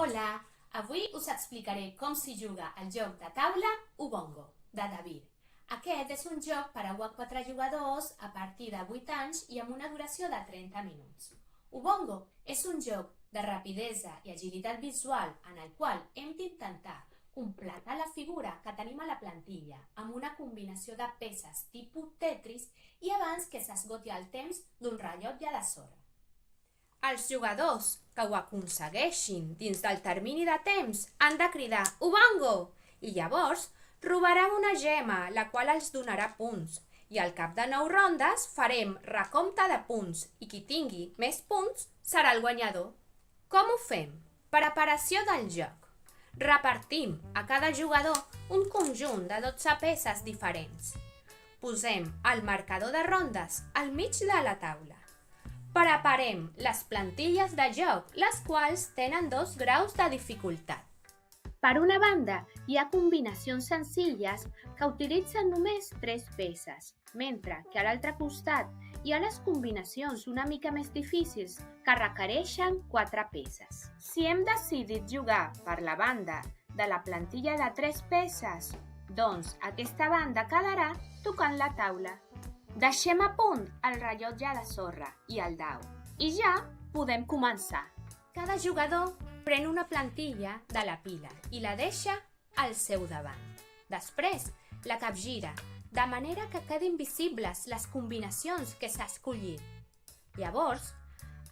Hola, avui us explicaré com s'hi juga al joc de taula Ubongo, de David. Aquest és un joc per a 1 a 4 jugadors a partir de 8 anys i amb una duració de 30 minuts. Ubongo és un joc de rapidesa i agilitat visual en el qual hem d'intentar completar la figura que tenim a la plantilla amb una combinació de peces tipus Tetris i abans que s'esgoti el temps d'un rellotge de sorra. Els jugadors que ho aconsegueixin dins del termini de temps han de cridar Ubongo i llavors robaran una gema, la qual els donarà punts, i al cap de 9 rondes farem recompte de punts i qui tingui més punts serà el guanyador. Com ho fem? Preparació del joc. Repartim a cada jugador un conjunt de 12 peces diferents. Posem el marcador de rondes al mig de la taula. Preparem les plantilles de joc, les quals tenen 2 graus de dificultat. Per una banda, hi ha combinacions senzilles que utilitzen només 3 peces, mentre que a l'altre costat hi ha les combinacions una mica més difícils que requereixen 4 peces. Si hem decidit jugar per la banda de la plantilla de 3 peces, doncs aquesta banda quedarà tocant la taula. Deixem a punt el rellotge de sorra i el dau i ja podem començar. Cada jugador pren una plantilla de la pila i la deixa al seu davant. Després la capgira, de manera que quedin visibles les combinacions que s'ha escollit. Llavors,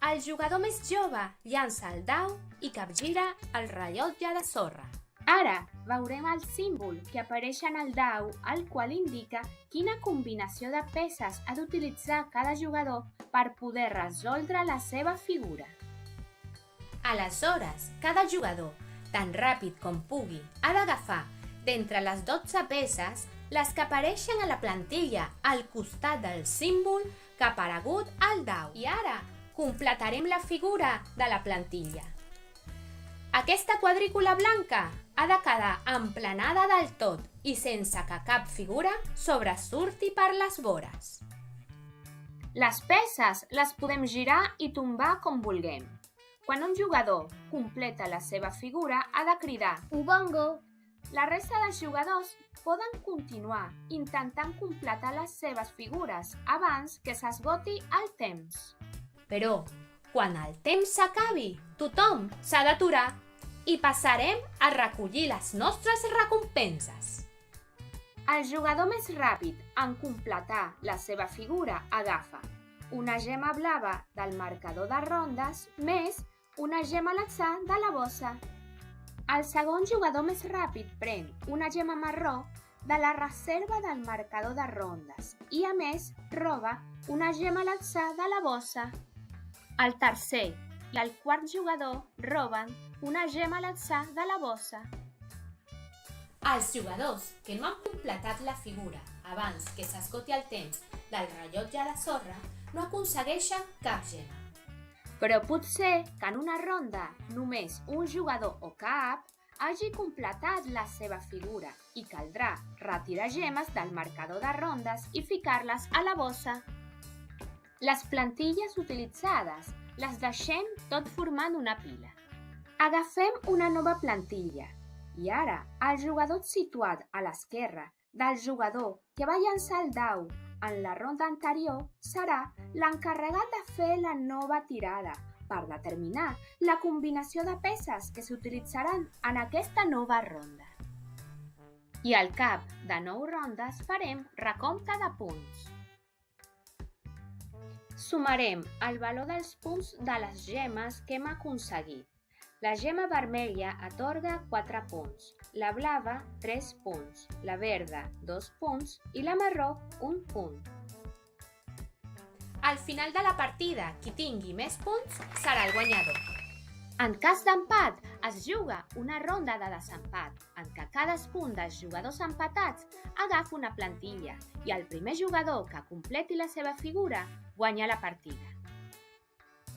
el jugador més jove llança el dau i capgira el rellotge de sorra. Ara veurem el símbol que apareix en el dau, el qual indica quina combinació de peces ha d'utilitzar cada jugador per poder resoldre la seva figura. Aleshores, cada jugador, tan ràpid com pugui, ha d'agafar d'entre les 12 peces les que apareixen a la plantilla al costat del símbol que ha aparegut al dau. I ara completarem la figura de la plantilla. Aquesta quadrícula blanca ha de quedar emplenada del tot i sense que cap figura sobresurti per les vores. Les peces les podem girar i tombar com vulguem. Quan un jugador completa la seva figura, ha de cridar Ubongo. La resta dels jugadors poden continuar intentant completar les seves figures abans que s'esgoti el temps. Però, quan el temps s'acabi, tothom s'ha d'aturar i passarem a recollir les nostres recompenses. El jugador més ràpid en completar la seva figura agafa una gema blava del marcador de rondes més una gema a l'atzar de la bossa. El segon jugador més ràpid pren una gema marró de la reserva del marcador de rondes i, a més, roba una gema a l'atzar de la bossa. El tercer i el quart jugador roben una gema a l'atzar de la bossa. Els jugadors que no han completat la figura abans que s'esgoti el temps del rellotge de sorra no aconsegueixen cap gema. Però pot ser que en una ronda només un jugador o cap hagi completat la seva figura i caldrà retirar gemes del marcador de rondes i ficar-les a la bossa. Les plantilles utilitzades les deixem tot formant una pila. Agafem una nova plantilla i ara el jugador situat a l'esquerra del jugador que va llançar el dau en la ronda anterior serà l'encarregat de fer la nova tirada per determinar la combinació de peces que s'utilitzaran en aquesta nova ronda. I al cap de 9 rondes farem recompte de punts. Sumarem el valor dels punts de les gemes que hem aconseguit. La gema vermella atorga 4 punts, la blava 3 punts, la verda 2 punts i la marró 1 punt. Al final de la partida, qui tingui més punts serà el guanyador. En cas d'empat, es juga una ronda de desempat, en què cadascun dels jugadors empatats agafa una plantilla i el primer jugador que completi la seva figura guanya la partida.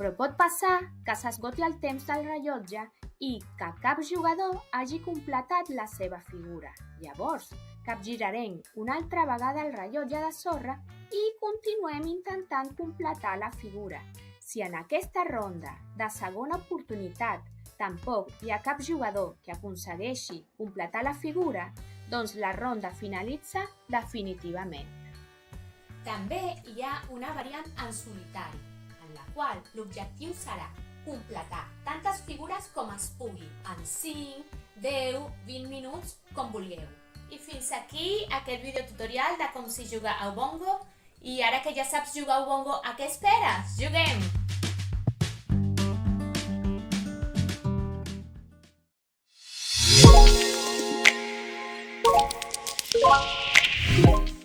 Però pot passar que s'esgoti el temps del rellotge i que cap jugador hagi completat la seva figura. Llavors, capgirarem una altra vegada el rellotge de sorra i continuem intentant completar la figura. Si en aquesta ronda de segona oportunitat tampoc hi ha cap jugador que aconsegueixi completar la figura, doncs la ronda finalitza definitivament. També hi ha una variant en solitari, en la qual l'objectiu serà completar tantes figures com es pugui en 5, 10, 20 minuts, com vulgueu. I fins aquí aquest videotutorial de com s'hi juga a Ubongo. I ara que ja saps jugar a Ubongo, a què esperes? Juguem!